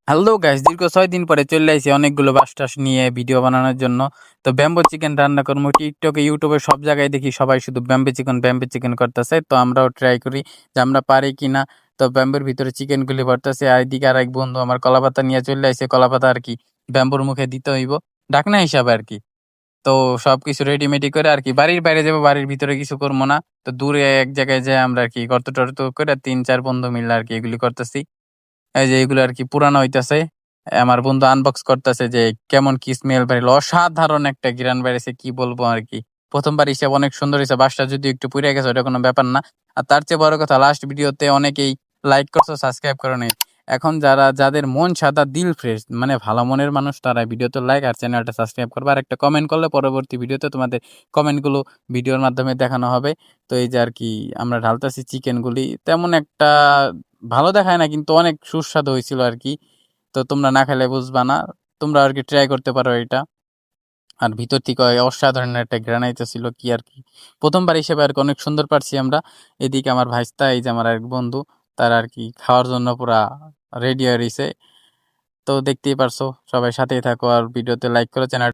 Hello guys, দীর্ঘ 6 দিন পরে চলে আইছি অনেকগুলো বাস নিয়ে ভিডিও বানানোর জন্য। তো ব্যাম্বো চিকেন রান্না করবো। টিকটকে, ইউটিউবে সব জায়গায় দেখি সবাই শুধু ব্যাম্বো চিকেন করতেছে। তো আমরাও ট্রাই করি যে আমরা পারি কিনা। তো ব্যাম্বোর ভিতরে চিকেন গুলি ভরতেছে, আর এদিকে আর এক বন্ধু আমার কলাপাতা নিয়ে চলে আইছে। কলাপাতা আর কি ব্যাম্বোর মুখে দিতে হইব, ঢাকনা হিসাবে আর কি। তো সবকিছু রেডিমেডি করে আর কি বাড়ির বাইরে যাবো, বাড়ির ভিতরে কিছু করবো না। তো দূরে এক জায়গায় যাই আমরা আর কি গর্ত টর্ত করে 3-4 বন্ধু মিলে আর কি এগুলি করতেছি। এই যে এগুলো আর কি পুরানো হইতাছে। আমার বন্ধু আনবক্স করতেছে যে কেমন কি স্মেল বেরোলো, অসাধারণ একটা ঘ্রাণ বেড়েছে, কি বলবো আর কি। প্রথমবার হিসাব অনেক সুন্দর হয়েছে। বাসটা যদি একটু পুড়ে গেছে ওটা কোনো ব্যাপার না। আর তার চেয়ে বড় কথা, লাস্ট ভিডিওতে অনেকেই লাইক করছো, সাবস্ক্রাইব করো নাই। এখন যাদের মন সাদা, দিল ফ্রেশ, মানে ভালো মনের মানুষ, তারা ভিডিওতে লাইক আর চ্যানেলটা সাবস্ক্রাইব করবে, আর একটা কমেন্ট করলে পরবর্তী ভিডিওতে তোমাদের কমেন্টগুলো ভিডিওর মাধ্যমে দেখানো হবে। তো এই যে আর কি আমরা ঢালতেছি চিকেনগুলি, তেমন একটা ভালো দেখায় না, কিন্তু অনেক সুস্বাদু হয়েছিল আর কি। তো তোমরা না খেলে বুঝবা না, তোমরা আর কি ট্রাই করতে পারো এটা। আর ভিতর থেকে অসাধারণ একটা গ্রানাইট ছিল কি আর কি। প্রথমবার হিসেবে আর কি অনেক সুন্দর পারছি আমরা। এদিকে আমার ভাইস্তা, এই যে আমার এক বন্ধু, তার আর কি খাওয়ার জন্য পুরা রেডি হয়ে রয়েছে। তো দেখতেই পারছো, সবাই সাথেই থাকো আর ভিডিওতে লাইক করো, চ্যানেল